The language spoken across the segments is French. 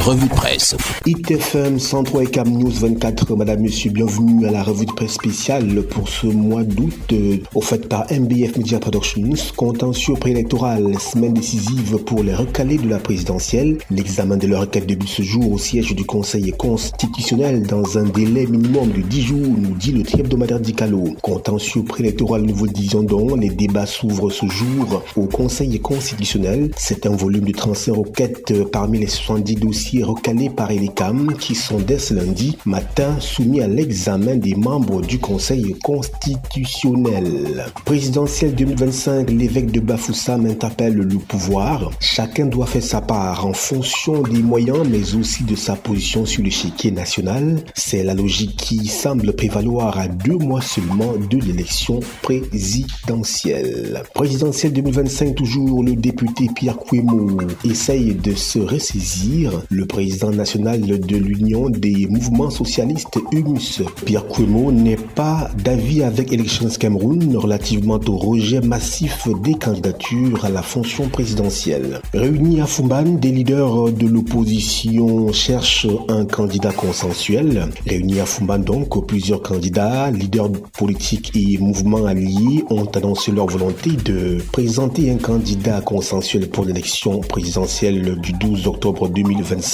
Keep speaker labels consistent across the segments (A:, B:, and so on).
A: revue de presse.
B: ITFM 103 et Cam News 24, madame, monsieur, bienvenue à la revue de presse spéciale pour ce mois d'août, offerte par MBF Media Productions. Contentieux préélectoral, semaine décisive pour les recalés de la présidentielle. L'examen de leur requête débute ce jour au siège du Conseil constitutionnel dans un délai minimum de 10 jours, nous dit le hebdomadaire Dicalo. Contentieux préélectoral, nous vous le disions donc, les débats s'ouvrent ce jour au Conseil constitutionnel. C'est un volume de 35 requêtes parmi les 70 dossiers recalés par Elecam qui sont dès ce lundi matin soumis à l'examen des membres du Conseil constitutionnel. Présidentielle 2025, l'évêque de Bafoussam interpelle le pouvoir. Chacun doit faire sa part en fonction des moyens mais aussi de sa position sur l'échiquier national. C'est la logique qui semble prévaloir à 2 mois seulement de l'élection présidentielle. Présidentielle 2025 toujours, le député Pierre Kouemo essaye de se ressaisir. Le président national de l'Union des mouvements socialistes UMS, Pierre Kouemo, n'est pas d'avis avec Elections Cameroun relativement au rejet massif des candidatures à la fonction présidentielle. Réunis à Fumban, des leaders de l'opposition cherchent un candidat consensuel. Réunis à Fumban donc, plusieurs candidats, leaders politiques et mouvements alliés ont annoncé leur volonté de présenter un candidat consensuel pour l'élection présidentielle du 12 octobre 2025.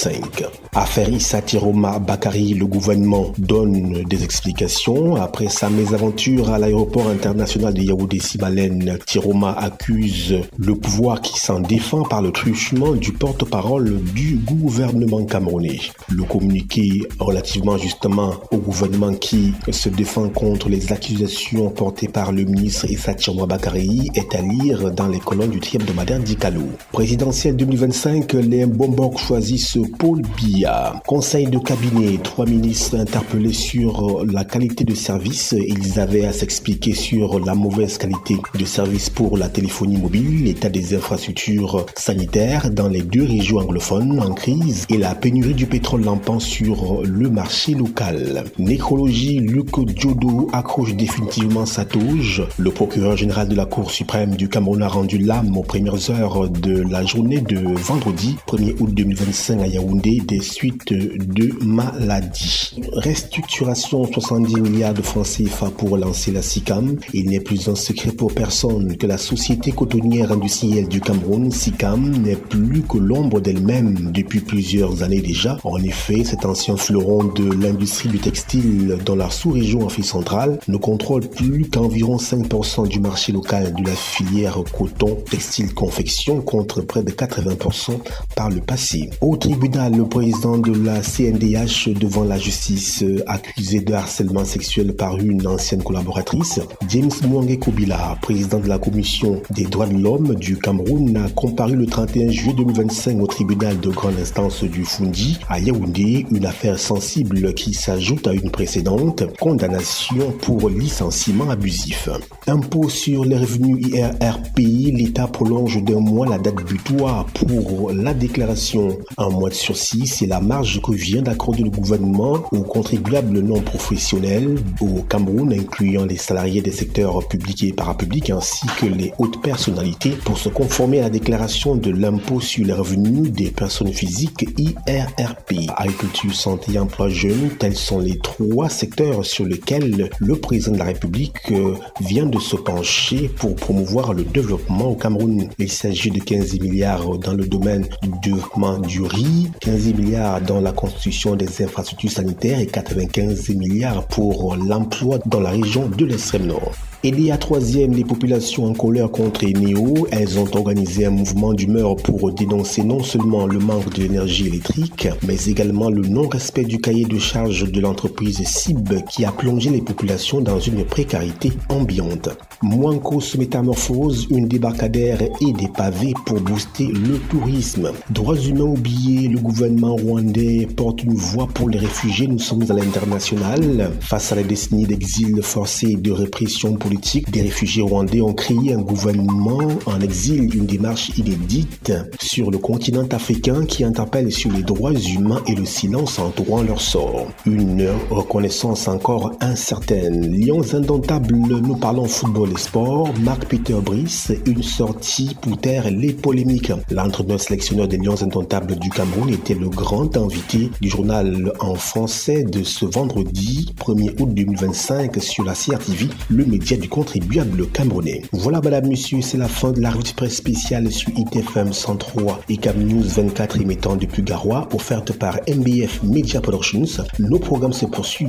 B: Affaire Issa Tiroma Bakari, le gouvernement donne des explications. Après sa mésaventure à l'aéroport international de Yaoundé-Sibalène, Tiroma accuse le pouvoir qui s'en défend par le truchement du porte-parole du gouvernement camerounais. Le communiqué relativement justement au gouvernement qui se défend contre les accusations portées par le ministre Issa Tiroma Bakari est à lire dans les colonnes du hebdomadaire Dicalo. Présidentielle 2025, les Bombok choisissent Paul Biya. Conseil de cabinet, 3 ministres interpellés sur la qualité de service. Ils avaient à s'expliquer sur la mauvaise qualité de service pour la téléphonie mobile, l'état des infrastructures sanitaires dans les 2 régions anglophones en crise et la pénurie du pétrole lampant sur le marché local. Nécrologie, Luc Diodo accroche définitivement sa touche. Le procureur général de la Cour suprême du Cameroun a rendu l'âme aux premières heures de la journée de vendredi 1er août 2025 à Yaoundé des suites de maladies. Restructuration 70 milliards de francs CFA pour relancer la SICAM. Il n'est plus un secret pour personne que la société cotonnière industrielle du Cameroun, SICAM, n'est plus que l'ombre d'elle-même depuis plusieurs années déjà. En effet, cet ancien fleuron de l'industrie du textile dans la sous-région Afrique centrale ne contrôle plus qu'environ 5% du marché local de la filière coton, textile, confection contre près de 80% par le passé. Au tribunal, le président de la CNDH devant la justice accusé de harcèlement sexuel par une ancienne collaboratrice. James Mwange Kobila, président de la commission des droits de l'homme du Cameroun, a comparu le 31 juillet 2025 au tribunal de grande instance du Fundi à Yaoundé, une affaire sensible qui s'ajoute à une précédente condamnation pour licenciement abusif. Impôt sur les revenus IRRPI, l'État prolonge d'1 mois la date butoir pour la déclaration. Un mois de sursis, c'est la marge que vient d'accorder le gouvernement aux contribuables non professionnels au Cameroun, incluant les salariés des secteurs publics et parapublics ainsi que les hautes personnalités pour se conformer à la déclaration de l'impôt sur les revenus des personnes physiques IRRPI. Agriculture, santé et emploi jeunes, tels sont les 3 secteurs sur lesquels le président de la République vient de se pencher pour promouvoir le développement au Cameroun. Il s'agit de 15 milliards dans le domaine du développement du riz, 15 milliards dans la construction des infrastructures sanitaires et 95 milliards pour l'emploi dans la région de l'extrême nord. Aidées à 3e, les populations en colère contre Eneo, elles ont organisé un mouvement d'humeur pour dénoncer non seulement le manque de l'énergie électrique, mais également le non-respect du cahier de charges de l'entreprise CIB qui a plongé les populations dans une précarité ambiante. Mwanko se métamorphose, une débarcadère et des pavés pour booster le tourisme. Droits humains oubliés, le gouvernement rwandais porte une voix pour les réfugiés. Nous sommes à l'international face à la décennie d'exil forcé et de répression pour politiques des réfugiés rwandais ont créé un gouvernement en exil, une démarche inédite sur le continent africain qui interpelle sur les droits humains et le silence entourant leur sort. Une reconnaissance encore incertaine. Lions indomptables, nous parlons football et sport. Marc-Peter Brice, une sortie pour taire les polémiques. L'entraîneur sélectionneur des Lions indomptables du Cameroun était le grand invité du journal en français de ce vendredi 1er août 2025 sur la CRTV, le média du contribuable camerounais. Voilà, madame, monsieur, c'est la fin de la revue de presse spéciale sur ITFM 103 et Cam News 24 émettant depuis Garoua, offerte par MBF Media Productions. Nos programmes se poursuivent.